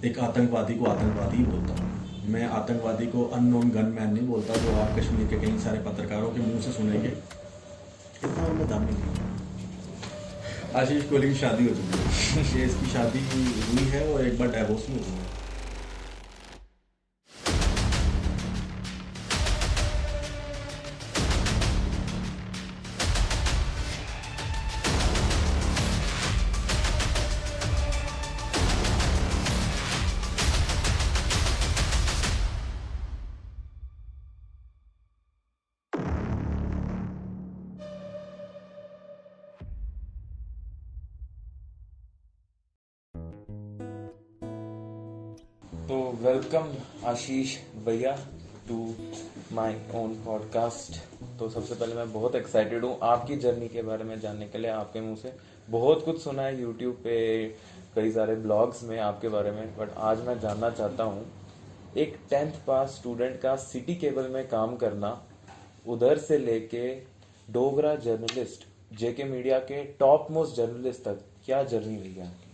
एक आतंकवादी को आतंकवादी ही बोलता हूँ। मैं आतंकवादी को अननोन गन मैन नहीं बोलता, जो आप कश्मीर के कई सारे पत्रकारों के मुंह से सुनेंगे। इतना उनमें दम नहीं है। आशीष कोहली की शादी हो चुकी है, ये इसकी शादी हुई है और एक बार डाइवोर्स भी हो चुका है। तो वेलकम आशीष भैया टू माय ओन पॉडकास्ट। तो सबसे पहले मैं बहुत एक्साइटेड हूँ आपकी जर्नी के बारे में जानने के लिए। आपके मुंह से बहुत कुछ सुना है यूट्यूब पे, कई सारे ब्लॉग्स में आपके बारे में, बट आज मैं जानना चाहता हूँ एक 10th पास स्टूडेंट का सिटी केबल में काम करना, उधर से लेके डोगरा जर्नलिस्ट, जेके मीडिया के टॉप मोस्ट जर्नलिस्ट तक, क्या जर्नी रही है आपकी?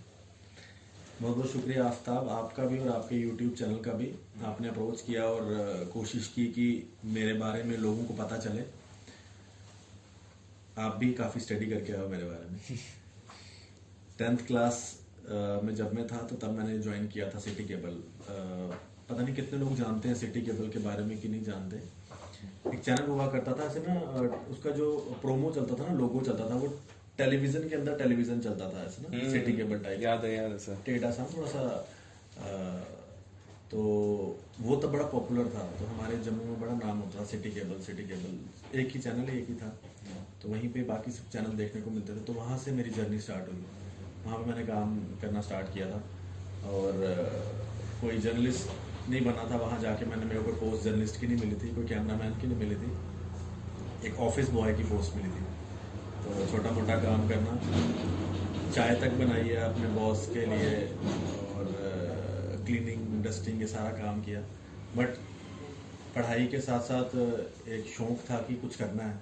बहुत बहुत शुक्रिया आफ्ताब, आपका भी और आपके यूट्यूब चैनल का भी। आपने अप्रोच किया और कोशिश की कि मेरे बारे में लोगों को पता चले। आप भी काफ़ी स्टडी करके आओ मेरे बारे में। 10th क्लास में जब मैं था तो तब मैंने ज्वाइन किया था सिटी केबल। पता नहीं कितने लोग जानते हैं सिटी केबल के बारे में कि नहीं जानते। एक चैनल हुआ करता था ऐसे ना, उसका जो प्रोमो चलता था ना, लोगो चलता था, वो टेलीविजन के अंदर टेलीविजन चलता था ऐसे ना, सिटी केबल टाइप। याद है सर। टेढ़ा सा थोड़ा सा। तो वो तब बड़ा पॉपुलर था, तो हमारे जम्मू में बड़ा नाम होता था सिटी केबल सिटी केबल। एक ही चैनल एक ही था, तो वहीं पे बाकी सब चैनल देखने को मिलते थे। तो वहाँ से मेरी जर्नी स्टार्ट हुई, वहाँ पे मैंने काम करना स्टार्ट किया था। और कोई जर्नलिस्ट नहीं बना था वहाँ जाके मैंने। मेरे को पोस्ट जर्नलिस्ट की नहीं मिली थी, कोई कैमरामैन की नहीं मिली थी, एक ऑफिस बॉय की पोस्ट मिली थी। तो छोटा मोटा काम करना, चाय तक बनाई है अपने बॉस के लिए, और क्लीनिंग डस्टिंग ये सारा काम किया। बट पढ़ाई के साथ साथ एक शौक था कि कुछ करना है।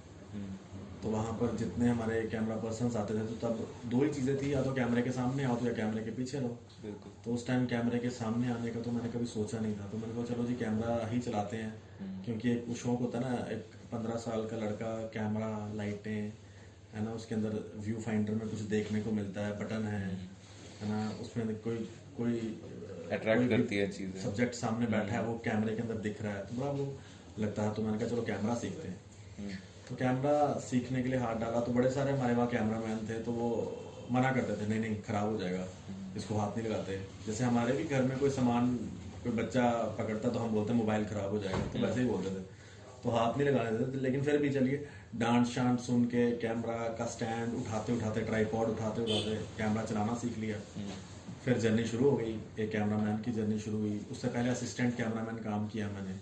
तो वहाँ पर जितने हमारे कैमरा पर्सन्स आते थे, तो तब दो ही चीज़ें थी, या तो कैमरे के सामने आओ तो या कैमरे के पीछे रहो। बिल्कुल। तो उस टाइम कैमरे के सामने आने का तो मैंने कभी सोचा नहीं था। तो मैंने कहा चलो जी कैमरा ही चलाते हैं, क्योंकि एक वो शौक होता है ना, एक 15 साल का लड़का, कैमरा, लाइटें है ना, उसके अंदर व्यू फाइंडर में कुछ देखने को मिलता है, बटन है ना, उसमें कोई कोई अट्रैक्ट करती है चीजें। सब्जेक्ट सामने बैठा है, वो कैमरे के अंदर दिख रहा है, तो बड़ा वो लगता है। तो मैंने कहा चलो कैमरा सीखते हैं। तो कैमरा सीखने के लिए हाथ डाला, तो बड़े सारे हमारे वहाँ कैमरा मैन थे, तो वो मना करते थे, नहीं नहीं खराब हो जाएगा, इसको हाथ नहीं लगाते। जैसे हमारे भी घर में कोई सामान कोई बच्चा पकड़ता तो हम बोलते मोबाइल खराब हो जाएगा, तो वैसे ही बोलते थे, तो हाथ नहीं लगाने देते। लेकिन फिर भी चलिए, डांट शांट सुन के कैमरा का स्टैंड उठाते उठाते, ट्राईपॉड उठाते उठाते कैमरा चलाना सीख लिया। फिर जर्नी शुरू हो गई, एक कैमरामैन की जर्नी शुरू हुई। उससे पहले असिस्टेंट कैमरामैन काम किया मैंने।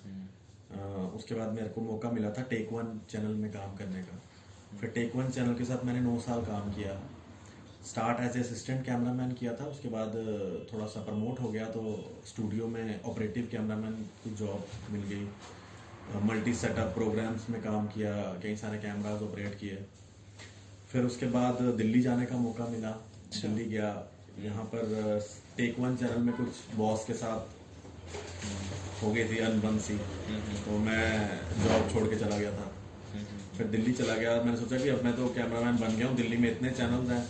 उसके बाद मेरे को मौका मिला था टेक वन चैनल में काम करने का। फिर टेक वन चैनल के साथ मैंने 9 साल काम किया। Start as a assistant cameraman किया था, उसके बाद थोड़ा सा प्रमोट हो गया, तो स्टूडियो में ऑपरेटिव कैमरामैन की जॉब मिल गई। मल्टी सेटअप प्रोग्राम्स में काम किया, कई सारे कैमराज ऑपरेट किए। फिर उसके बाद दिल्ली जाने का मौका मिला, दिल्ली गया। यहाँ पर टेक वन चैनल में कुछ बॉस के साथ हो गई थी अनबन सी, तो मैं जॉब छोड़ के चला गया था। फिर दिल्ली चला गया, मैंने सोचा कि अब मैं तो कैमरामैन बन गया हूँ, दिल्ली में इतने चैनल्स हैं,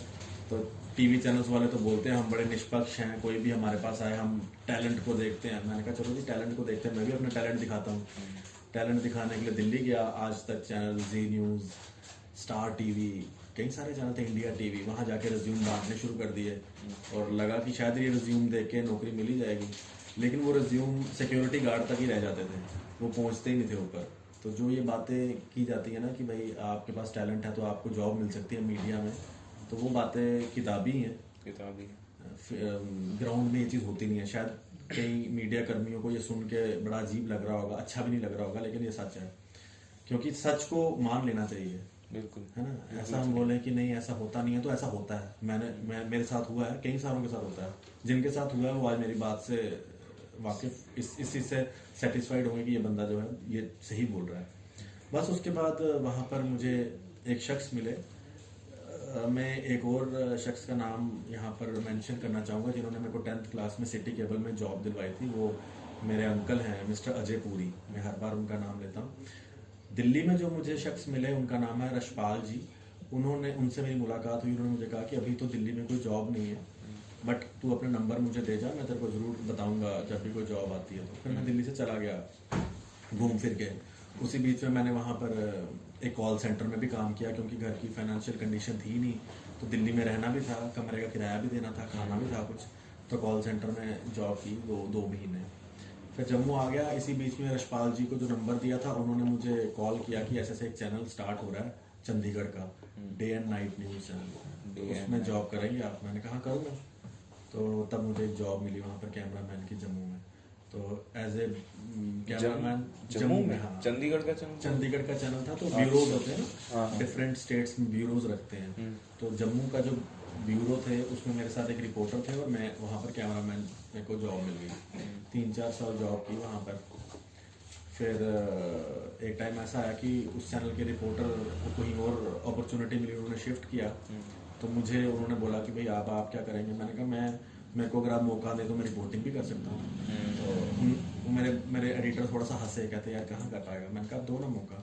तो टीवी चैनल्स वाले तो बोलते हैं हम बड़े निष्पक्ष हैं, कोई भी हमारे पास आए हम टैलेंट को देखते हैं। मैंने कहा चलो जी टैलेंट को देखते हैं, मैं भी अपना टैलेंट दिखाता हूँ। टैलेंट दिखाने के लिए दिल्ली गया। आज तक चैनल, जी न्यूज़, स्टार टीवी, कई सारे चैनल थे, इंडिया टीवी, वहाँ जाके रिज्यूम बांटने शुरू कर दिए। और लगा कि शायद ये रिज्यूम देख के नौकरी मिल ही जाएगी, लेकिन वो रिज्यूम सिक्योरिटी गार्ड तक ही रह जाते थे, वो पहुँचते ही नहीं थे ऊपर। तो जो ये बातें की जाती है ना कि भाई आपके पास टैलेंट है तो आपको जॉब मिल सकती है मीडिया में, तो वो बातें किताबी हैं। किताबी। ग्राउंड में ये चीज़ होती नहीं है। शायद कई मीडिया कर्मियों को ये सुन के बड़ा अजीब लग रहा होगा, अच्छा भी नहीं लग रहा होगा, लेकिन ये सच है, क्योंकि सच को मान लेना चाहिए। बिल्कुल है ना, ऐसा हम बोले कि नहीं ऐसा होता नहीं है, तो ऐसा होता है। मेरे साथ हुआ है, कई सारों के साथ होता है। जिनके साथ हुआ है वो आज मेरी बात से वाकिफ, इस चीज़ से सेटिस्फाइड होंगे कि ये बंदा जो है ये सही बोल रहा है। बस उसके बाद वहाँ पर मुझे एक शख्स मिले, मैं एक और शख्स का नाम यहाँ पर मेंशन करना चाहूँगा जिन्होंने मेरे को 10th क्लास में सिटी केबल में जॉब दिलवाई थी। वो मेरे अंकल हैं, मिस्टर अजय पुरी। मैं हर बार उनका नाम लेता हूँ। दिल्ली में जो मुझे शख्स मिले उनका नाम है रशपाल जी। उनसे मेरी मुलाकात हुई। उन्होंने मुझे कहा कि अभी तो दिल्ली में कोई जॉब नहीं है, बट तू अपना नंबर मुझे दे जा, मैं तेरे को ज़रूर बताऊंगा जब भी कोई जॉब आती है। तो फिर मैं दिल्ली से चला गया घूम फिर के। उसी बीच में मैंने वहाँ पर एक कॉल सेंटर में भी काम किया, क्योंकि घर की फाइनेंशियल कंडीशन थी नहीं, तो दिल्ली में रहना भी था, कमरे का किराया भी देना था, खाना भी था कुछ। तो कॉल सेंटर में जॉब की दो महीने। फिर जम्मू आ गया। इसी बीच में रशपाल जी को जो नंबर दिया था, उन्होंने मुझे कॉल किया कि ऐसे ऐसे एक चैनल स्टार्ट हो रहा है चंडीगढ़ का, day and night news channel, उसमें जॉब करेंगे आप? मैंने कहा करूँगा। तो तब मुझे एक जॉब मिली वहाँ पर कैमरामैन की जम्मू में। तो एज ए कैमरामैन जम्मू में, हाँ, चंडीगढ़ का चैनल था। तो ब्यूरोज होते हैं हाँ, ना, डिफरेंट स्टेट्स में ब्यूरोज रखते हैं। तो जम्मू का जो ब्यूरो थे उसमें मेरे साथ एक रिपोर्टर थे और मैं वहाँ पर कैमरामैन, मेरे को जॉब मिल गई। 3-4 साल जॉब की वहाँ पर। फिर एक टाइम ऐसा आया कि उस चैनल के रिपोर्टर को कहीं और अपॉर्चुनिटी मिली, उन्होंने शिफ्ट किया। तो मुझे उन्होंने बोला कि भाई आप क्या करेंगे? मैंने कहा मेरे को अगर आप मौका दे तो मैं रिपोर्टिंग भी कर सकता हूँ। तो मेरे एडिटर थोड़ा सा हंसे, कहते यार कहाँ कर पाएगा? मैंने कहा दो ना मौका।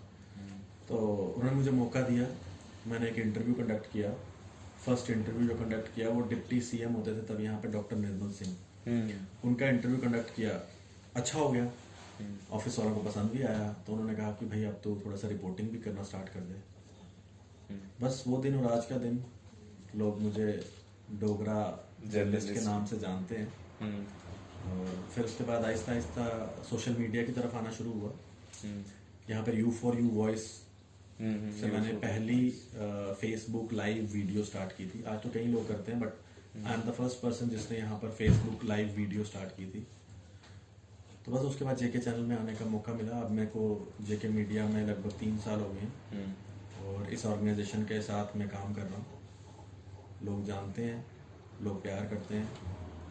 तो उन्होंने मुझे मौका दिया। मैंने एक इंटरव्यू कंडक्ट किया। फर्स्ट इंटरव्यू जो कंडक्ट किया वो डिप्टी सीएम होते थे तब यहाँ पे, डॉक्टर निर्मल सिंह। उनका इंटरव्यू कंडक्ट किया, अच्छा हो गया, ऑफिस वालों को पसंद भी आया। तो उन्होंने कहा कि भाई अब तो थोड़ा सा रिपोर्टिंग भी करना स्टार्ट कर दे। बस वो दिन और आज का दिन, लोग मुझे डोगरा जर्नलिस्ट के नाम से जानते हैं। और फिर उसके बाद आहिस्ता आहिस्ता सोशल मीडिया की तरफ आना शुरू हुआ। यहाँ पर U4U वॉइस से मैंने पहली फेसबुक लाइव वीडियो स्टार्ट की थी। आज तो कई लोग करते हैं, but I am the first person जिसने यहाँ पर फेसबुक लाइव वीडियो स्टार्ट की थी। तो बस उसके बाद जेके चैनल में आने का मौका मिला। अब मेरे को जेके मीडिया में लगभग 3 साल हो गए और इस ऑर्गेनाइजेशन के साथ मैं काम कर रहा हूँ। लोग जानते हैं, लोग प्यार करते हैं,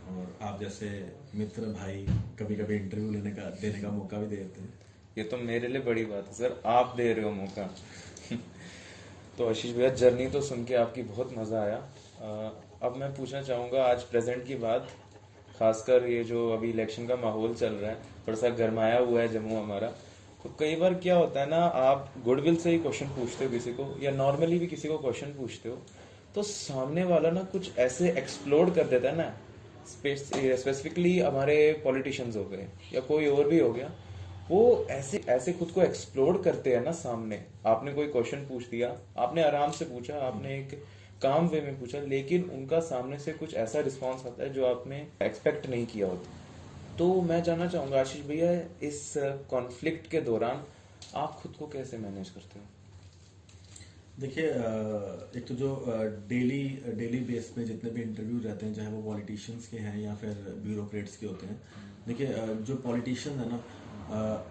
और आप जैसे मित्र भाई कभी कभी इंटरव्यू देने का मौका भी देते हैं। ये तो मेरे लिए बड़ी बात है सर, आप दे रहे हो मौका। तो आशीष भैया, जर्नी तो सुन के आपकी बहुत मजा आया। अब मैं पूछना चाहूंगा, आज प्रेजेंट की बात, खासकर ये जो अभी इलेक्शन का माहौल चल रहा है, थोड़ा सा गरमाया हुआ है जम्मू हमारा। तो कई बार क्या होता है ना, आप गुडविल से ही क्वेश्चन पूछते हो किसी को, या नॉर्मली भी किसी को क्वेश्चन पूछते हो, तो सामने वाला ना कुछ ऐसे एक्सप्लोड कर देता है ना, स्पेसिफिकली हमारे पॉलिटिशियंस हो गए या कोई और भी हो गया, वो ऐसे ऐसे खुद को एक्सप्लोर करते हैं ना सामने। आपने कोई क्वेश्चन पूछ दिया, आपने आराम से पूछा, आपने एक काम वे में पूछा, लेकिन उनका सामने से कुछ ऐसा रिस्पांस आता है जो आपने एक्सपेक्ट नहीं किया होता। तो मैं जानना चाहूंगा आशीष भैया, इस कॉन्फ्लिक्ट के दौरान आप खुद को कैसे मैनेज करते हो? देखिए, एक तो जो डेली बेस पे जितने भी इंटरव्यू रहते हैं, चाहे वो पॉलिटिशियंस के हैं या फिर ब्यूरोक्रेट्स के होते हैं। देखिए, जो पॉलिटिशियन है ना,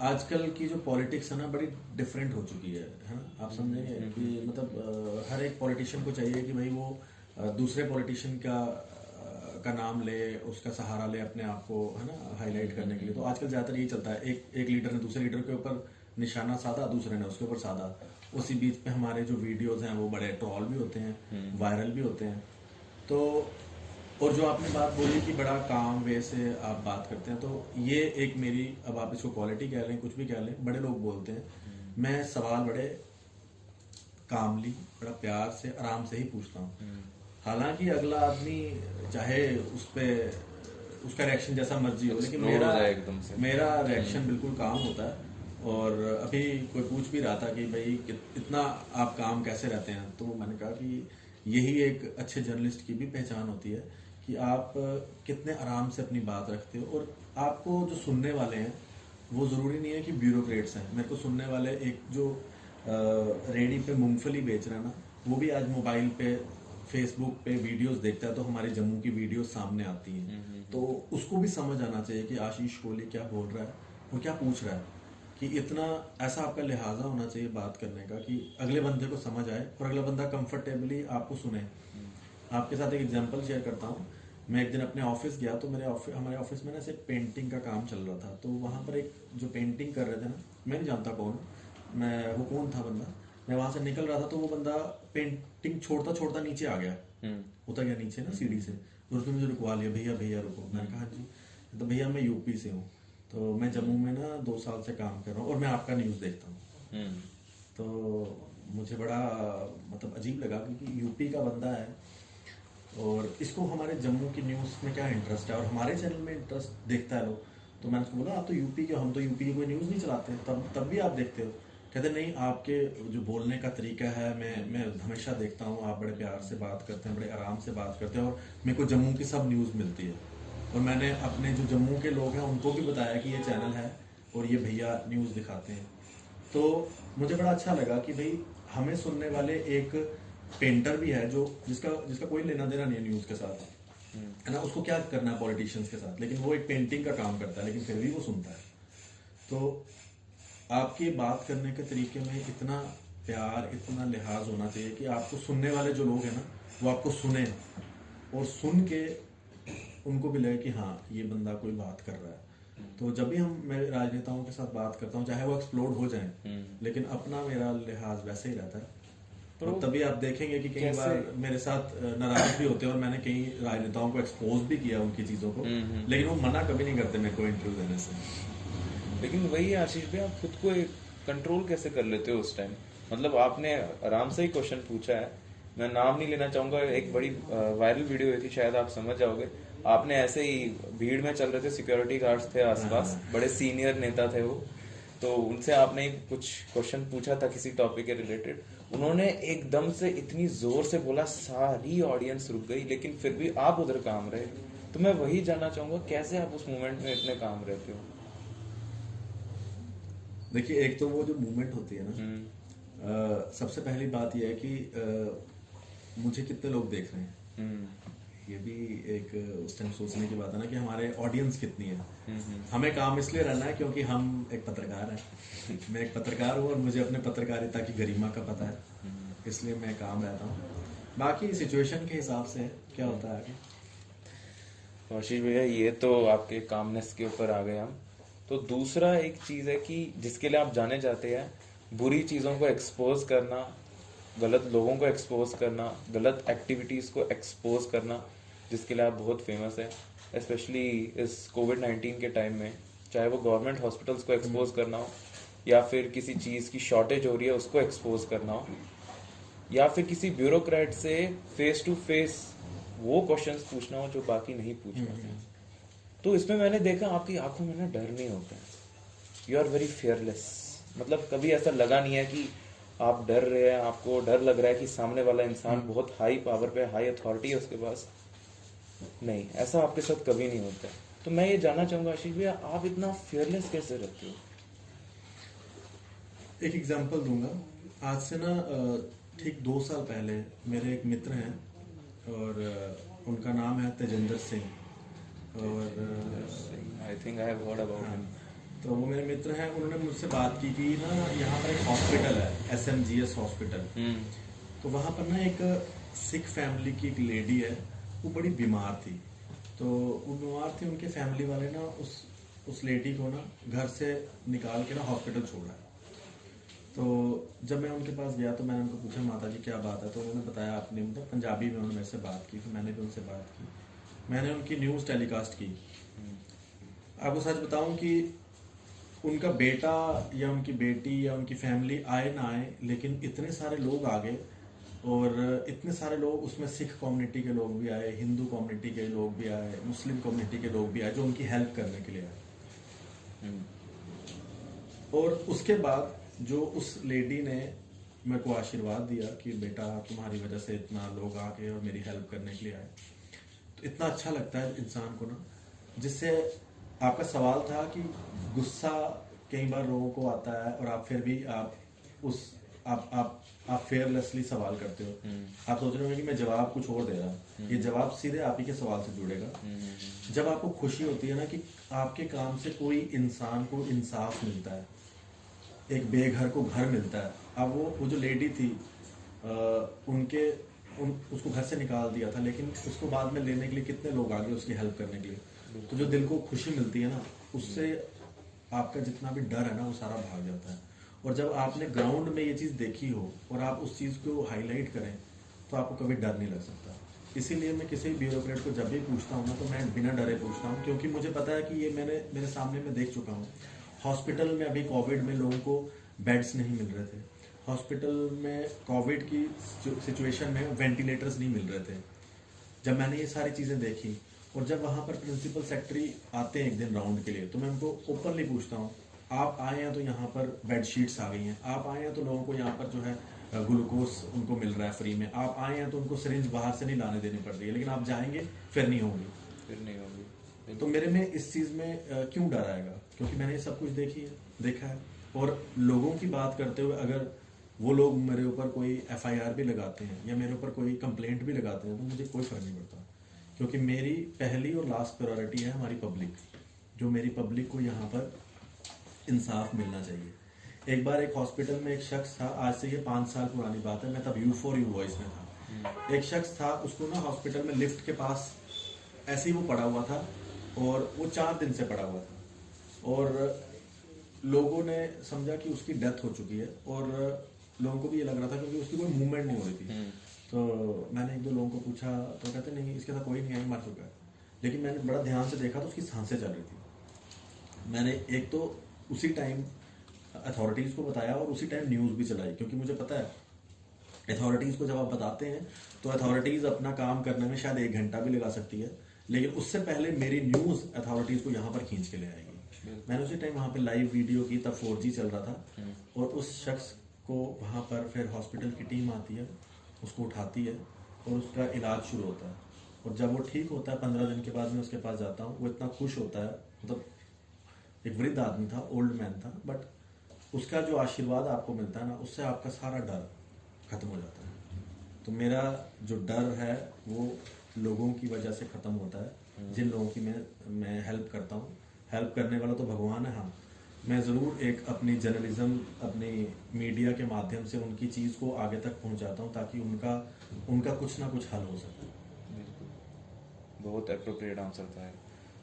आजकल की जो पॉलिटिक्स है ना, बड़ी डिफरेंट हो चुकी है ना। आप समझेंगे कि मतलब हर एक पॉलिटिशियन को चाहिए कि भाई वो दूसरे पॉलिटिशियन का नाम ले, उसका सहारा ले अपने आप को, है ना, हाईलाइट करने के लिए। तो आजकल ज्यादातर यही चलता है, एक लीडर ने दूसरे लीडर के ऊपर निशाना साधा, दूसरे ने उसके ऊपर साधा। उसी बीच पे हमारे जो वीडियोस हैं वो बड़े ट्रोल भी होते हैं, वायरल भी होते हैं। तो और जो आपने बात बोली कि बड़ा काम वे से आप बात करते हैं, तो ये एक मेरी, अब आप इसको क्वालिटी कह लें, कुछ भी कह लें, बड़े लोग बोलते हैं। मैं सवाल बड़े कामली, बड़ा प्यार से, आराम से ही पूछता हूँ। हालांकि अगला आदमी चाहे उसका रिएक्शन जैसा मर्जी हो, लेकिन मेरा रिएक्शन बिल्कुल काम होता है। और अभी कोई पूछ भी रहा था कि भाई इतना आप काम कैसे रहते हैं, तो मैंने कहा कि यही एक अच्छे जर्नलिस्ट की भी पहचान होती है कि आप कितने आराम से अपनी बात रखते हो। और आपको जो सुनने वाले हैं वो ज़रूरी नहीं है कि ब्यूरोक्रेट्स हैं। मेरे को सुनने वाले, एक जो रेडी पे मूंगफली बेच रहा है ना, वो भी आज मोबाइल पे, फेसबुक पे वीडियोस देखता है, तो हमारी जम्मू की वीडियोस सामने आती हैं। तो उसको भी समझ आना चाहिए कि आशीष कोहली क्या बोल रहा है और क्या पूछ रहा है, कि इतना ऐसा आपका लिहाजा होना चाहिए बात करने का कि अगले बंदे को समझ आए और अगला बंदा कंफर्टेबली आपको सुने। आपके साथ एक एग्जांपल शेयर करता हूँ। मैं एक दिन अपने ऑफिस गया, तो हमारे ऑफिस में ना ऐसे पेंटिंग का काम चल रहा था। तो वहाँ पर एक जो पेंटिंग कर रहे थे ना, मैं नहीं जानता कौन, वो कौन था बंदा, मैं वहां से निकल रहा था तो वो बंदा पेंटिंग छोड़ता छोड़ता नीचे आ गया, उतर गया नीचे ना सीढ़ी से, और उसने मुझे रुकवा लिया, भैया भैया रुको। मैंने कहा हाँ जी। तो भैया मैं यूपी से हूँ, तो मैं जम्मू में ना 2 साल से काम कर रहा हूँ और मैं आपका न्यूज़ देखता हूँ। तो मुझे बड़ा मतलब अजीब लगा क्योंकि यूपी का बंदा है और इसको हमारे जम्मू की न्यूज़ में क्या इंटरेस्ट है और हमारे चैनल में इंटरेस्ट देखता है लोग। तो मैंने उसको बोला आप तो यूपी के, हम तो यूपी की कोई न्यूज़ नहीं चलाते, तब भी आप देखते हो? कहते नहीं, आपके जो बोलने का तरीका है मैं हमेशा देखता हूँ, आप बड़े प्यार से बात करते हैं, बड़े आराम से बात करते हैं और मेरे को जम्मू की सब न्यूज़ मिलती है। और मैंने अपने जो जम्मू के लोग हैं उनको भी बताया कि ये चैनल है और ये भैया न्यूज़ दिखाते हैं। तो मुझे बड़ा अच्छा लगा कि भाई हमें सुनने वाले एक पेंटर भी है जो जिसका कोई लेना देना नहीं है न्यूज़ के साथ, है ना, उसको क्या करना है पॉलिटिशियंस के साथ, लेकिन वो एक पेंटिंग का काम करता है, लेकिन फिर भी वो सुनता है। तो आपकी बात करने के तरीके में इतना प्यार, इतना लिहाज होना चाहिए कि आपको सुनने वाले जो लोग हैं ना वो आपको सुने और सुन के उनको भी लगे कि हाँ ये बंदा कोई बात कर रहा है। तो जब भी मैं राजनेताओं के साथ बात करता हूँ, चाहे वो एक्सप्लोड हो जाए, लेकिन अपना मेरा लिहाज वैसे ही रहता है। तो तभी आप देखेंगे कि कई बार मेरे साथ नाराज भी होते हैं और मैंने कई राजनेताओं को एक्सपोज भी किया उनकी चीजों को, लेकिन वो मना कभी नहीं करते मेरे को इंटरव्यू देने से। लेकिन वही आशीष भाई, आप खुद को एक कंट्रोल कैसे कर लेते हो उस टाइम? मतलब आपने आराम से ही क्वेश्चन पूछा है, मैं नाम नहीं लेना चाहूंगा, एक बड़ी वायरल वीडियो हुई थी, शायद आप समझ जाओगे। आपने ऐसे ही भीड़ में चल रहे थे, सिक्योरिटी गार्ड्स थे आसपास, बड़े सीनियर नेता थे वो, तो उनसे आपने कुछ क्वेश्चन पूछा था किसी टॉपिक के रिलेटेड, उन्होंने एकदम से इतनी जोर से बोला, सारी ऑडियंस रुक गई, लेकिन फिर भी आप उधर काम रहे। तो मैं वही जानना चाहूंगा, कैसे आप उस मोमेंट में इतने काम रहते हो? देखिए, एक तो वो जो मूवमेंट होती है ना, सबसे पहली बात यह है कि मुझे कितने लोग देख रहे हैं, ये भी एक उस टाइम सोचने की बात है ना कि हमारे ऑडियंस कितनी है। हमें काम इसलिए रहना है क्योंकि हम एक पत्रकार हैं, मैं एक पत्रकार हूँ और मुझे अपने पत्रकारिता की गरिमा का पता है, इसलिए मैं काम रहता हूँ। बाकी सिचुएशन के हिसाब से क्या होता है आगे। आशीष भैया, ये तो आपके कामनेस के ऊपर आ गए हम। तो दूसरा एक चीज है कि जिसके लिए आप जाने जाते हैं, बुरी चीजों को एक्सपोज करना, गलत लोगों को एक्सपोज करना, गलत एक्टिविटीज को एक्सपोज करना, जिसके लिए आप बहुत फेमस है। स्पेशली इस कोविड-19 के टाइम में, चाहे वो गवर्नमेंट हॉस्पिटल्स को एक्सपोज करना हो, या फिर किसी चीज की शॉर्टेज हो रही है उसको एक्सपोज करना हो, या फिर किसी ब्यूरोक्रेट से फेस टू फेस वो क्वेश्चंस पूछना हो जो बाकी नहीं पूछ पाते। तो इसमें मैंने देखा आपकी आंखों में ना डर नहीं होता है, यू आर वेरी फियरलेस। मतलब कभी ऐसा लगा नहीं है कि आप डर रहे हैं, आपको डर लग रहा है कि सामने वाला इंसान बहुत हाई पावर पे, हाई अथॉरिटी है उसके पास। नहीं, ऐसा आपके साथ कभी नहीं होता है। तो मैं ये जानना चाहूंगा आशीष भैया, आप इतना फियरलेस कैसे रहते हो? एक एग्जांपल दूंगा। आज से ना ठीक 2 साल पहले मेरे एक मित्र हैं और उनका नाम है तेजिंदर सिंह, और I think I have heard about him. तो वो मेरे मित्र हैं, उन्होंने मुझसे बात की कि ना यहाँ पर एक हॉस्पिटल है, SMGS हॉस्पिटल। तो वहाँ पर ना एक सिख फैमिली की एक लेडी है, वो बड़ी बीमार थी। तो वो बीमार थी, उनके फैमिली वाले ना उस लेडी को ना घर से निकाल के ना हॉस्पिटल छोड़ा है। तो जब मैं उनके पास गया तो मैंने उनको पूछा, माता जी क्या बात है? तो उन्होंने बताया, अपनी मतलब पंजाबी में उन्होंने मेरे से बात की। फिर मैंने भी उनसे बात की, मैंने उनकी न्यूज़ टेलीकास्ट की। आपको सच बताऊं कि उनका बेटा या उनकी बेटी या उनकी फैमिली आए ना आए, लेकिन इतने सारे लोग आ गए, और इतने सारे लोग, उसमें सिख कम्युनिटी के लोग भी आए, हिंदू कम्युनिटी के लोग भी आए, मुस्लिम कम्युनिटी के लोग भी आए, जो उनकी हेल्प करने के लिए आए। और उसके बाद जो उस लेडी ने मेरे को आशीर्वाद दिया कि बेटा तुम्हारी वजह से इतना लोग आ गए और मेरी हेल्प करने के लिए आए, तो इतना अच्छा लगता है इंसान को ना। जिससे आपका सवाल था कि गुस्सा कई बार लोगों को आता है और आप फिर भी आप फेयरलेसली सवाल करते हो। आप सोच रहे हो कि मैं जवाब कुछ और दे रहा हूँ, ये जवाब सीधे आप ही के सवाल से जुड़ेगा। जब आपको खुशी होती है ना कि आपके काम से कोई इंसान को इंसाफ मिलता है, एक बेघर को घर मिलता है। अब वो जो लेडी थी, उसको घर से निकाल दिया था, लेकिन उसको बाद में लेने के लिए कितने लोग आ गए उसकी हेल्प करने के लिए। तो जो दिल को खुशी मिलती है ना, उससे आपका जितना भी डर है ना वो सारा भाग जाता है। और जब आपने ग्राउंड में ये चीज़ देखी हो और आप उस चीज़ को हाईलाइट करें तो आपको कभी डर नहीं लग सकता। इसीलिए मैं किसी ब्यूरोक्रेट को जब भी पूछता हूँ ना तो मैं बिना डरे पूछता हूँ, क्योंकि मुझे पता है कि ये मेरे सामने मैं देख चुका हूँ। हॉस्पिटल में अभी कोविड में लोगों को बेड्स नहीं मिल रहे थे, हॉस्पिटल में कोविड की सिचुएशन में वेंटिलेटर्स नहीं मिल रहे थे। जब मैंने ये सारी चीज़ें देखी और जब वहाँ पर प्रिंसिपल सेक्रेटरी आते हैं एक दिन राउंड के लिए, तो मैं उनको ओपनली पूछता हूँ, आप आए हैं तो यहाँ पर बेड शीट्स आ गई हैं, आप आए हैं तो लोगों को यहाँ पर जो है ग्लूकोज उनको मिल रहा है फ्री में, आप आए हैं तो उनको सिरिंज बाहर से नहीं लाने देनी पड़ रही है, लेकिन आप जाएंगे फिर नहीं होगी, फिर नहीं होगी। तो मेरे में इस चीज़ में क्यों डर आएगा? क्योंकि मैंने ये सब कुछ देखा है। और लोगों की बात करते हुए अगर वो लोग मेरे ऊपर कोई FIR भी लगाते हैं या मेरे ऊपर कोई कंप्लेंट भी लगाते हैं तो मुझे कोई फर्क नहीं पड़ता, क्योंकि मेरी पहली और लास्ट प्रायोरिटी है हमारी पब्लिक। जो मेरी पब्लिक को यहाँ पर इंसाफ मिलना चाहिए। एक बार एक हॉस्पिटल में एक शख्स था, आज से ये 5 साल पुरानी बात है, मैं तब U4U वॉइस में था। एक शख्स था, उसको ना हॉस्पिटल में लिफ्ट के पास ऐसे ही वो पड़ा हुआ था और वो 4 दिन से पड़ा हुआ था और लोगों ने समझा कि उसकी डेथ हो चुकी है और लोगों को भी ये लग रहा था क्योंकि उसकी कोई मूवमेंट नहीं हो रही थी। तो मैंने 1-2 लोगों को पूछा तो कहते नहीं इसके साथ कोई नहीं है, मर चुका है। लेकिन मैंने बड़ा ध्यान से देखा तो उसकी सांसें चल रही थी। मैंने एक तो उसी टाइम अथॉरिटीज़ को बताया और उसी टाइम न्यूज़ भी चलाई, क्योंकि मुझे पता है अथॉरिटीज़ को जब आप बताते हैं तो अथॉरिटीज़ अपना काम करने में शायद 1 घंटा भी लगा सकती है, लेकिन उससे पहले मेरी न्यूज़ अथॉरिटीज़ को यहाँ पर खींच के ले आएगी। मैंने उसी टाइम वहाँ पे लाइव वीडियो की, तब 4G चल रहा था, और उस शख्स को वहाँ पर फिर हॉस्पिटल की टीम आती है, उसको उठाती है और उसका इलाज शुरू होता है। और जब वो ठीक होता है 15 दिन के बाद मैं उसके पास जाता हूँ, वो इतना खुश होता है, मतलब एक वृद्ध आदमी था, ओल्ड मैन था, बट उसका जो आशीर्वाद आपको मिलता है ना, उससे आपका सारा डर खत्म हो जाता है। तो मेरा जो डर है वो लोगों की वजह से खत्म होता है, जिन लोगों की मैं हेल्प करता हूँ। हेल्प करने वाला तो भगवान है। हाँ, मैं ज़रूर एक अपनी जर्नलिज्म, अपनी मीडिया के माध्यम से उनकी चीज़ को आगे तक पहुँचाता हूँ ताकि उनका कुछ ना कुछ हल हो सके। बिल्कुल, बहुत अप्रोप्रिएट आंसर था है।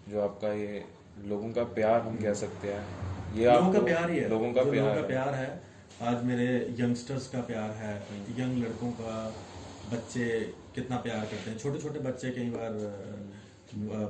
जो आपका ये लोगों का प्यार हम कह सकते हैं, ये लोगों का प्यार ही है, लोगों का प्यार है। आज मेरे यंगस्टर्स का प्यार है, यंग लड़कों का, बच्चे कितना प्यार करते हैं। छोटे छोटे बच्चे कई बार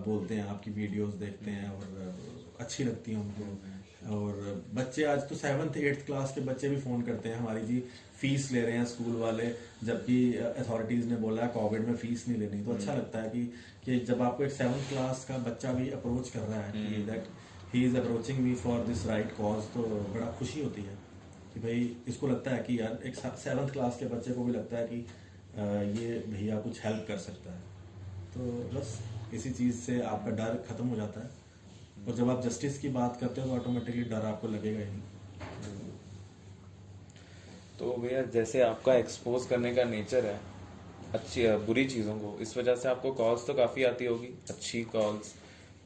बोलते हैं, आपकी वीडियोस देखते हैं और अच्छी लगती है उनको। और बच्चे आज तो 7th 8th क्लास के बच्चे भी फ़ोन करते हैं, हमारी जी फीस ले रहे हैं स्कूल वाले, जबकि अथॉरिटीज़ ने बोला है कोविड में फीस नहीं लेनी। तो अच्छा लगता है कि जब आपको एक 7th क्लास का बच्चा भी अप्रोच कर रहा है कि that he is approaching me for this right cause, तो बड़ा खुशी होती है कि भाई इसको लगता है कि यार एक 7th क्लास के बच्चे को भी लगता है कि ये भैया कुछ हेल्प कर सकता है। तो बस इसी चीज़ से आपका डर खत्म हो जाता है, और जब आप जस्टिस की बात करते हो तो ऑटोमेटिकली डर आपको लगेगा ही नहीं। तो भैया जैसे आपका एक्सपोज करने का नेचर है अच्छी बुरी चीज़ों को, इस वजह से आपको कॉल्स तो काफ़ी आती होगी, अच्छी कॉल्स,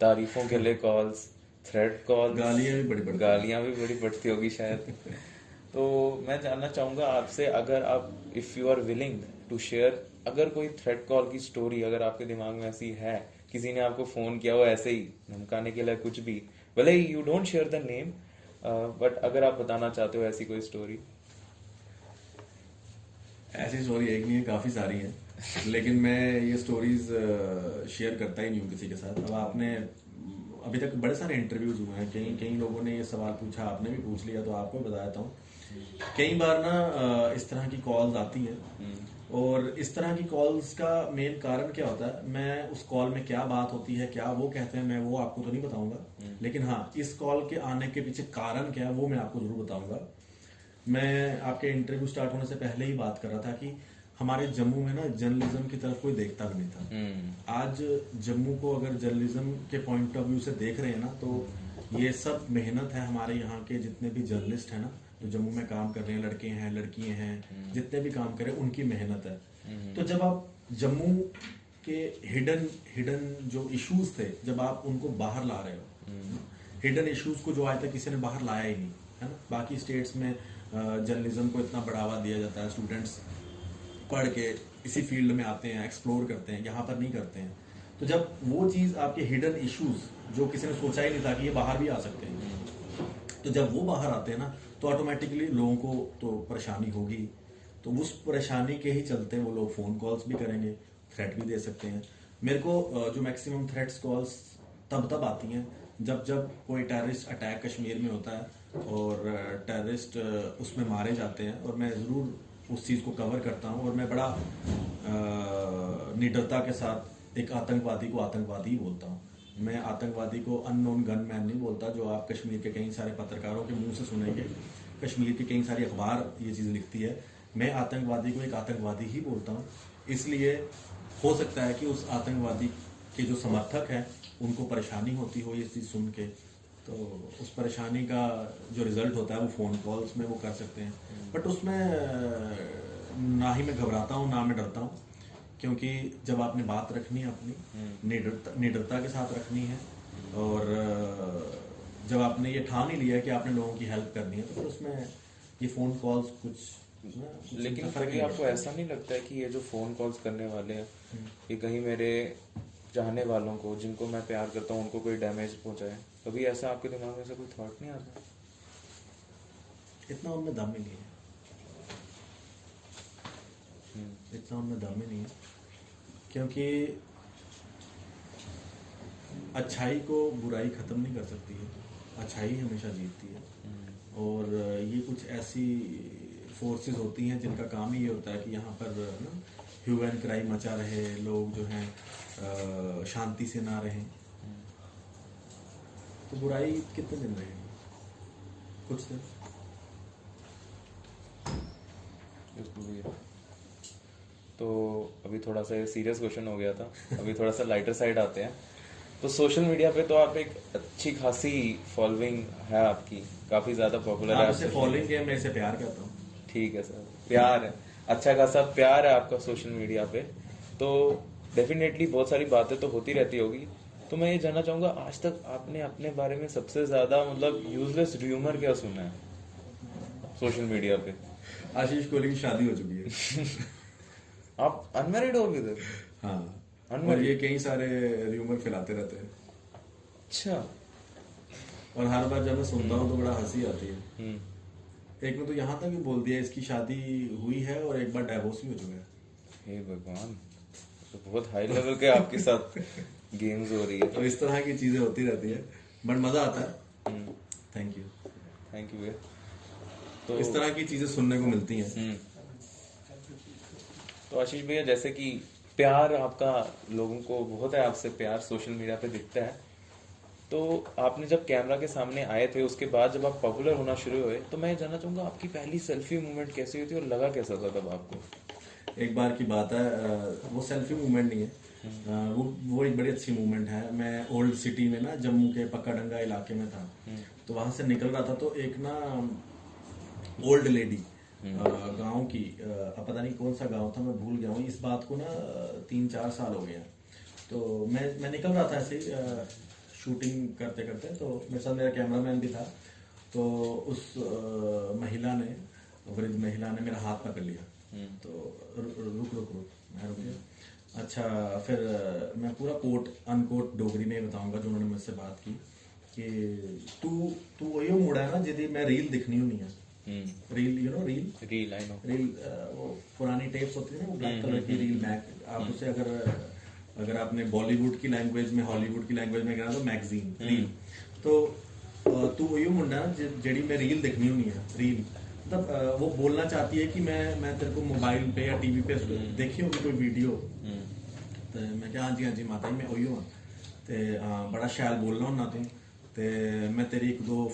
तारीफों के लिए कॉल्स, थ्रेड कॉल्स, गालियाँ भी बड़ी पड़ती होगी शायद। तो मैं जानना चाहूँगा आपसे, अगर आप if you are willing to share, अगर कोई थ्रेड कॉल की स्टोरी अगर आपके दिमाग में ऐसी है, किसी ने आपको फ़ोन किया हो ऐसे ही धमकाने के लिए कुछ भी, भले you don't share the name, but अगर आप बताना चाहते हो ऐसी कोई स्टोरी। ऐसी स्टोरी एक नहीं है, काफ़ी सारी हैं, लेकिन मैं ये स्टोरीज शेयर करता ही नहीं हूँ किसी के साथ। अब आपने अभी तक बड़े सारे इंटरव्यूज हुए हैं, कई लोगों ने ये सवाल पूछा, आपने भी पूछ लिया, तो आपको बता देता हूँ। कई बार ना इस तरह की कॉल्स आती हैं, और इस तरह की कॉल्स का मेन कारण क्या होता है, मैं उस कॉल में क्या बात होती है, क्या वो कहते हैं, मैं वो आपको तो नहीं बताऊंगा, लेकिन हाँ इस कॉल के आने के पीछे कारण क्या है वो मैं आपको जरूर बताऊंगा। मैं आपके इंटरव्यू स्टार्ट होने से पहले ही बात कर रहा था कि हमारे जम्मू में ना जर्नलिज्म की तरफ कोई देखता भी नहीं था। आज जम्मू को अगर जर्नलिज्म के पॉइंट ऑफ व्यू से देख रहे हैं ना, तो ये सब मेहनत है हमारे यहाँ के जितने भी जर्नलिस्ट हैं ना, जो जम्मू में काम कर रहे हैं, लड़के हैं लड़कियां हैं, जितने भी काम कर रहे हैं, उनकी मेहनत है। तो जब आप जम्मू के हिडन जो इश्यूज थे, जब आप उनको बाहर ला रहे हो, हिडन इश्यूज को जो आज तक किसी ने बाहर लाया ही नहीं है ना। बाकी स्टेट्स में जर्नलिज्म को इतना बढ़ावा दिया जाता है, स्टूडेंट्स पढ़ के इसी फील्ड में आते हैं, एक्सप्लोर करते हैं, यहाँ पर नहीं करते हैं। तो जब वो चीज़ आपके हिडन इश्यूज जो किसी ने सोचा ही नहीं था कि ये बाहर भी आ सकते हैं, तो जब वो बाहर आते हैं ना तो ऑटोमेटिकली लोगों को तो परेशानी होगी, तो उस परेशानी के ही चलते वो लोग फ़ोन कॉल्स भी करेंगे, थ्रेट भी दे सकते हैं। मेरे को जो मैक्सिमम थ्रेट्स कॉल्स तब आती हैं जब कोई टेररिस्ट अटैक कश्मीर में होता है और टेररिस्ट उसमें मारे जाते हैं, और मैं ज़रूर उस चीज़ को कवर करता हूँ, और मैं बड़ा निडरता के साथ एक आतंकवादी को आतंकवादी ही बोलता हूँ। मैं आतंकवादी को अननोन गनमैन नहीं बोलता, जो आप कश्मीर के कई सारे पत्रकारों के मुंह से सुनेंगे, कश्मीर की कई सारी अखबार ये चीज़ लिखती है। मैं आतंकवादी को एक आतंकवादी ही बोलता हूँ। इसलिए हो सकता है कि उस आतंकवादी के जो समर्थक हैं उनको परेशानी होती हो ये चीज़ सुन के, तो उस परेशानी का जो रिजल्ट होता है वो फ़ोन कॉल्स में वो कर सकते हैं। बट उसमें ना ही मैं घबराता हूँ ना मैं डरता हूँ, क्योंकि जब आपने बात रखनी है अपनी निडरता के साथ रखनी है, और जब आपने ये ठान ही लिया है कि आपने लोगों की हेल्प करनी है, तो फिर उसमें ये फ़ोन कॉल्स कुछ लेकिन कभी आपको ऐसा नहीं लगता है कि ये जो फोन कॉल्स करने वाले हैं ये कहीं मेरे चाहने वालों को, जिनको मैं प्यार करता हूँ, उनको कोई डैमेज पहुंचाए? कभी ऐसा आपके दिमाग में से कोई थॉट नहीं आता? इतना उनमें दम ही नहीं है, इतना उनमें दम ही नहीं है, क्योंकि अच्छाई को बुराई ख़त्म नहीं कर सकती है, अच्छाई हमेशा जीतती है। और ये कुछ ऐसी फोर्सेस होती हैं जिनका काम ही ये होता है कि यहाँ पर ना ह्यू एंड क्राई मचा रहे, लोग जो हैं शांति से ना रहें। तो बुराई कितने दिन रहेगी? कुछ दिन। तो अभी थोड़ा सा सीरियस क्वेश्चन हो गया था, अभी थोड़ा सा लाइटर साइड आते हैं। तो सोशल मीडिया पे तो आप एक अच्छी खासी फॉलोइंग है आपकी, काफी ज्यादा पॉपुलर है। आपसे फॉलोइंग है, मैं इसे प्यार करता हूँ। ठीक है सर, प्यार है, अच्छा खासा प्यार है आपका सोशल मीडिया पे, तो डेफिनेटली बहुत सारी बातें तो होती रहती होगी। तो मैं ये जानना चाहूंगा, आज तक आपने अपने बारे में सबसे ज्यादा मतलब यूजलेस र्यूमर क्या सुना है सोशल मीडिया पे? आशीष कोहली की शादी हो चुकी है। आप अनमैरिड हो अभी तक? हाँ, Unmarried? और ये कई सारे र्यूमर फैलाते रहते हैं। अच्छा। और हर बार जब मैं सुनता हूँ तो बड़ा हंसी आती है। एक ने तो यहाँ तक भी बोल दिया इसकी शादी हुई है और एक बार डाइवोर्स भी हो चुका है। हे भगवान, तो बहुत हाई लेवल के आपके साथ गेम्स हो रही है। तो इस तरह की चीजें होती रहती है, बट मजा आता है। Thank you. Thank you. तो इस तरह की चीजें सुनने को मिलती हैं। तो आशीष भैया, जैसे कि प्यार आपका लोगों को बहुत है, आपसे प्यार सोशल मीडिया पे दिखता है, तो आपने जब कैमरा के सामने आए थे, उसके बाद जब आप पॉपुलर होना शुरू हुए, तो मैं जानना चाहूंगा आपकी पहली सेल्फी मूवमेंट कैसी हुई थी और लगा कैसा था तब आपको? एक बार की बात है, वो सेल्फी मूवमेंट नहीं है, वो एक बड़ी अच्छी मूवमेंट है। मैं ओल्ड सिटी में ना, जम्मू के पक्काडंगा इलाके में था, तो वहां से निकल रहा था, तो एक ना ओल्ड लेडी गांव की, अब पता नहीं कौन सा गांव था, मैं भूल गया हूँ इस बात को ना, 3-4 साल हो गया। तो मैं निकल रहा था ऐसे शूटिंग करते करते, तो मेरे साथ मेरा कैमरामैन भी था, तो उस महिला ने, वृद्ध महिला ने मेरा हाथ पकड़ लिया, तो रुक मैं रुक गया। अच्छा, फिर मैं पूरा कोट अनकोट डोगरी में बताऊंगा जो उन्होंने मुझसे बात की कि तू वही मुड़ा है ना जिदी मैं रील दिखनी होनी है। Reel, you know, reel I know, reel वो पुरानी टेप्स होती है ना, वो ब्लैक कलर की रील, आप उसे अगर आपने बॉलीवुड की लैंग्वेज में, हॉलीवुड की लैंग्वेज में कहना तो मैगजीन रील। तो तू वही मुंडा ना जेडी में रील देखनी होनी है, रील मतलब वो बोलना चाहती है कि मैं तेरे को मोबाइल पे या टीवी पे देखी होगी कोई वीडियो। तो मैं क्या, हाँ जी माता जी मैं वही हूँ, तो बड़ा शैल बोलना होना तू, ते मैं तेरी 1-2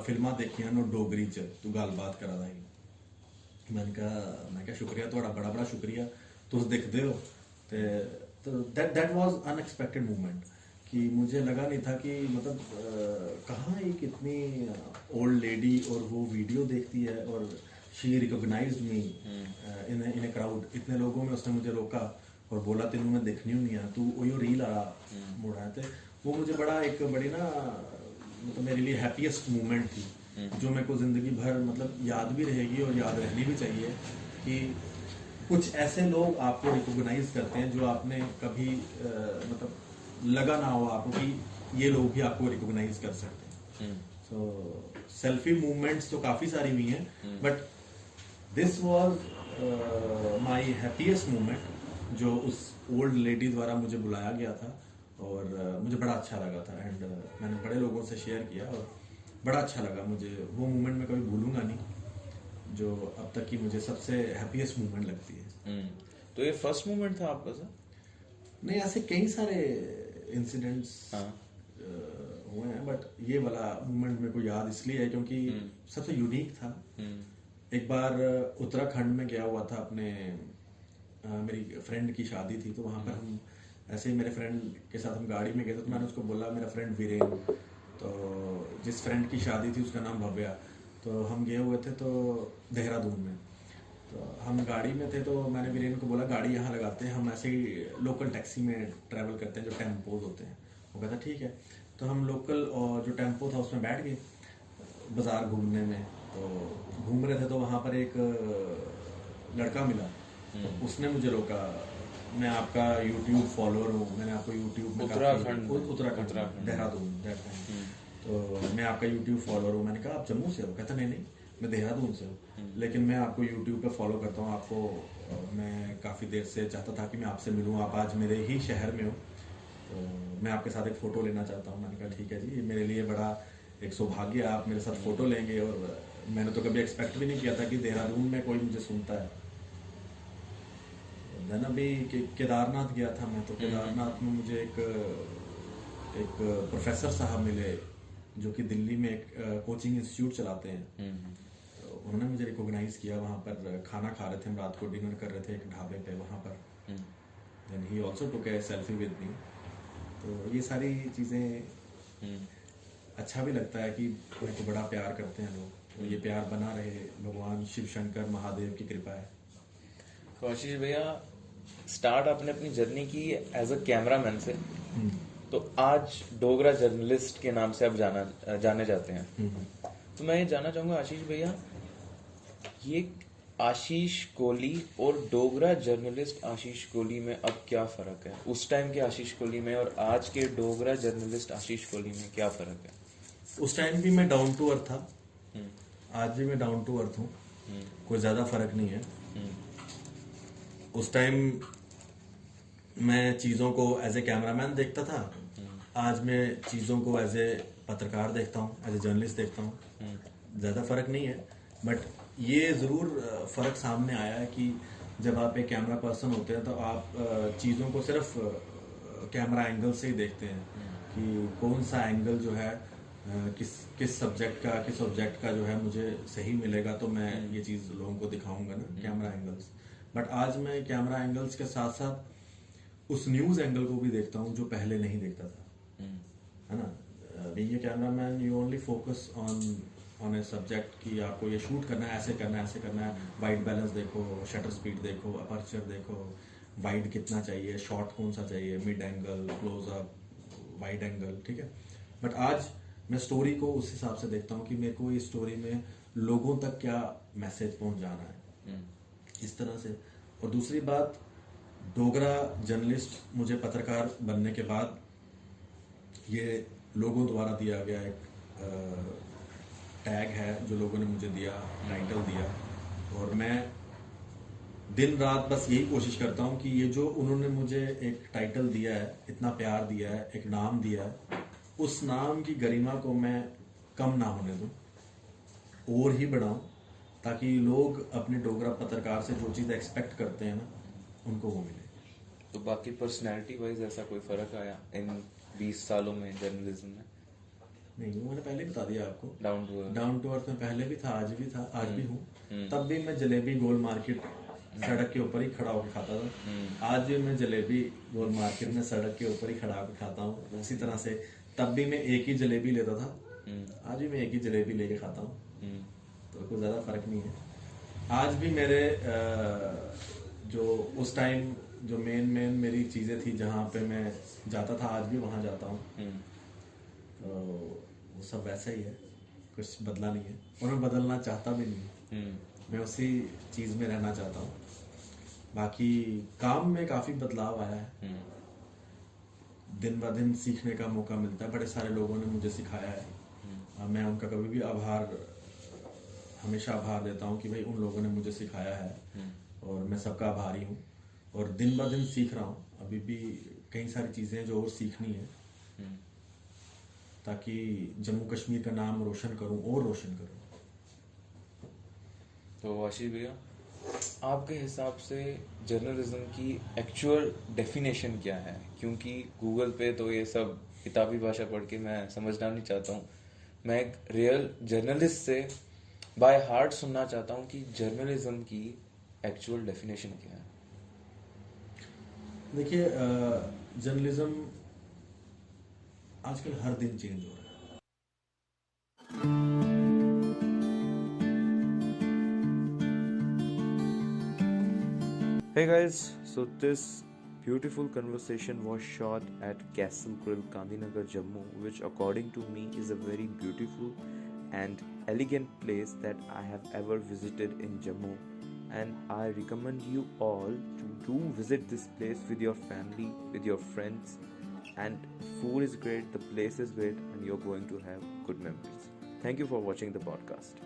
फिल्मां देखियां नो डोगरी च, तू गलबात करा दा ही। मैं क्या शुक्रिया थोड़ा, बड़ा शुक्रिया, तुस दिखते हो। तो दैट वाज अनएक्सपेक्टेड मूवमेंट, कि मुझे लगा नहीं था कि मतलब कहाँ एक इतनी ओल्ड लेडी और वो वीडियो देखती है, और she recognised me in a crowd, इतने लोगों में उसने मुझे रोका और बोला तेनू मैं देखनी नहीं है, तू वही रील आ मुड़ा है। वो मुझे बड़ा एक बड़ी ना, मतलब मेरे लिए हैप्पीएस्ट मोमेंट थी, जो मेरे को जिंदगी भर मतलब याद भी रहेगी और याद रहनी भी चाहिए, कि कुछ ऐसे लोग आपको रिकॉग्नाइज करते हैं जो आपने कभी मतलब लगा ना हो आपको कि ये लोग भी आपको रिकॉग्नाइज कर सकते हैं। तो सेल्फी मूवमेंट्स तो काफ़ी सारी हुई हैं, but this was my happiest moment जो उस ओल्ड लेडी द्वारा मुझे बुलाया गया था, और मुझे बड़ा अच्छा लगा था। एंड मैंने बड़े लोगों से शेयर किया और बड़ा अच्छा लगा मुझे। वो मोमेंट मैं कभी भूलूंगा नहीं, जो अब तक की मुझे सबसे हैप्पीएस्ट मोमेंट लगती है। तो ये फर्स्ट मोमेंट था आपका सर? नहीं, ऐसे कई सारे इंसिडेंट्स हाँ। हुए हैं, बट ये वाला मोमेंट मेरे को याद इसलिए है क्योंकि सबसे यूनिक था। एक बार उत्तराखंड में गया हुआ था अपने मेरी फ्रेंड की शादी थी, तो वहाँ पर हम ऐसे ही मेरे फ्रेंड के साथ हम गाड़ी में गए थे, तो मैंने उसको बोला मेरा फ्रेंड वीरेन, तो जिस फ्रेंड की शादी थी उसका नाम भव्या, तो हम गए हुए थे तो देहरादून में, तो हम गाड़ी में थे, तो मैंने वीरेन को बोला गाड़ी यहाँ लगाते हैं, हम ऐसे ही लोकल टैक्सी में ट्रैवल करते हैं जो टेम्पोज होते हैं। वो कहता ठीक है, तो हम लोकल जो टेम्पो था उसमें बैठ गए बाजार घूमने में। तो घूम रहे थे तो वहाँ पर एक लड़का मिला, तो उसने मुझे रोका, मैं आपका यूट्यूब फॉलोअर हूँ, मैंने आपको यूट्यूब में उत्तराखंड देहरादून तो मैं आपका यूट्यूब फॉलोअर हूँ। मैंने कहा आप जम्मू से हो? कहता नहीं नहीं, मैं देहरादून से हूँ, लेकिन मैं आपको यूट्यूब पे फॉलो करता हूँ, आपको मैं काफ़ी देर से चाहता था कि मैं आपसे मिलूँ, आप आज मेरे ही शहर में हो, तो मैं आपके साथ एक फ़ोटो लेना चाहता हूँ। मैंने कहा ठीक है जी, मेरे लिए बड़ा एक सौभाग्य है, आप मेरे साथ फ़ोटो लेंगे, और मैंने तो कभी एक्सपेक्ट भी नहीं किया था कि देहरादून में कोई मुझे सुनता है। देन अभी केदारनाथ गया था मैं, तो केदारनाथ में मुझे एक प्रोफेसर साहब मिले जो कि दिल्ली में एक कोचिंग इंस्टीट्यूट चलाते हैं। तो उन्होंने मुझे रिकॉग्नाइज किया, वहाँ पर खाना खा रहे थे हम, रात को डिनर कर रहे थे एक ढाबे पे वहाँ पर। Then he also took a selfie with me. तो ये सारी चीज़ें अच्छा भी लगता है कि मेरे को बड़ा प्यार करते हैं लोग, तो ये प्यार बना रहे, भगवान शिव शंकर महादेव की कृपा है। तो आशीष भैया, स्टार्ट आपने अपनी जर्नी की एज अ कैमरामैन से, तो आज डोगरा जर्नलिस्ट के नाम से आप जाने जाते हैं। तो मैं ये जानना चाहूंगा आशीष भैया, ये आशीष कोहली और डोगरा जर्नलिस्ट आशीष कोहली में अब क्या फर्क है? उस टाइम के आशीष कोहली में और आज के डोगरा जर्नलिस्ट आशीष कोहली में क्या फर्क है? उस टाइम भी मैं डाउन टू अर्थ था, आज भी मैं डाउन टू अर्थ हूँ, कोई ज्यादा फर्क नहीं है। उस टाइम मैं चीजों को एज ए कैमरामैन देखता था, आज मैं चीजों को एज ए पत्रकार देखता हूँ, एज ए जर्नलिस्ट देखता हूँ। ज्यादा फर्क नहीं है, बट ये जरूर फर्क सामने आया है कि जब आप एक कैमरा पर्सन होते हैं तो आप चीजों को सिर्फ कैमरा एंगल से ही देखते हैं कि कौन सा एंगल जो है किस सब्जेक्ट का, किस ऑब्जेक्ट का जो है मुझे सही मिलेगा, तो मैं ये चीज लोगों को दिखाऊंगा ना, कैमरा एंगल्स। बट आज मैं कैमरा एंगल्स के साथ साथ उस न्यूज एंगल को भी देखता हूँ जो पहले नहीं देखता था, है ना। Being a cameraman you only focus on a subject कि आपको ये शूट करना है, ऐसे करना है, ऐसे करना है, वाइट बैलेंस देखो, शटर स्पीड देखो, अपर्चर देखो, वाइड कितना चाहिए, शॉर्ट कौन सा चाहिए, mid angle, closeup, wide angle, ठीक है। बट आज मैं स्टोरी को उस हिसाब से देखता हूँ कि मेरे को इस स्टोरी में लोगों तक क्या मैसेज पहुंचाना है, इस तरह से। और दूसरी बात, डोगरा जर्नलिस्ट मुझे पत्रकार बनने के बाद ये लोगों द्वारा दिया गया एक टैग है जो लोगों ने मुझे दिया, टाइटल दिया, और मैं दिन रात बस यही कोशिश करता हूँ कि ये जो उन्होंने मुझे एक टाइटल दिया है, इतना प्यार दिया है, एक नाम दिया है, उस नाम की गरिमा को मैं कम ना होने दूं और ही बढ़ाऊं, ताकि लोग अपने डोगरा पत्रकार से जो चीज़ एक्सपेक्ट करते हैं ना, उनको वो मिले। तो बाकी पर्सनैलिटी वाइज ऐसा कोई फर्क आया इन 20 सालों में जर्नलिज्म में? नहीं, वो मैंने पहले बता दिया आपको, डाउन टू अर्थ में पहले भी था, आज भी था, आज भी हूँ। तब भी मैं जलेबी गोल मार्केट सड़क के ऊपर ही खड़ा होकर खाता था, आज भी मैं जलेबी गोल मार्केट में सड़क के ऊपर ही खड़ा होकर खाता हूँ उसी तरह से। तब भी मैं एक ही जलेबी लेता था, आज भी मैं एक ही जलेबी लेके खाता हूँ, तो कोई ज्यादा फर्क नहीं है। आज भी मेरे जो उस टाइम जो मेन मेरी चीजें थी जहाँ पे मैं जाता था, आज भी वहां जाता हूँ, तो वो सब वैसा ही है, कुछ बदला नहीं है, और मैं बदलना चाहता भी नहीं, मैं उसी चीज में रहना चाहता हूँ। बाकी काम में काफी बदलाव आया है, दिन ब दिन सीखने का मौका मिलता है, बड़े सारे लोगों ने मुझे सिखाया है, मैं उनका कभी भी हमेशा आभार देता हूँ कि भाई उन लोगों ने मुझे सिखाया है और मैं सबका आभारी हूँ और दिन ब दिन सीख रहा हूँ। अभी भी कई सारी चीज़ें हैं जो और सीखनी है ताकि जम्मू कश्मीर का नाम रोशन करूँ और रोशन करूँ। तो आशीष भैया, आपके हिसाब से जर्नलिज्म की एक्चुअल डेफिनेशन क्या है? क्योंकि गूगल पे तो ये सब किताबी भाषा पढ़ के मैं समझना नहीं चाहता हूँ। मैं एक रियल जर्नलिस्ट से बाय हार्ट सुनना चाहता हूँ कि जर्नलिज्म की एक्चुअल डेफिनेशन क्या है। देखिए, जर्नलिज्म आजकल हर दिन चेंज हो रहा है। Hey guys, so this beautiful conversation was shot at Castle Grill, Gandhinagar, Jammu, which according to me is a very beautiful and elegant place that I have ever visited in Jammu, and I recommend you all to do visit this place with your family, with your friends, and food is great, the place is great, and you're going to have good memories. Thank you for watching the podcast.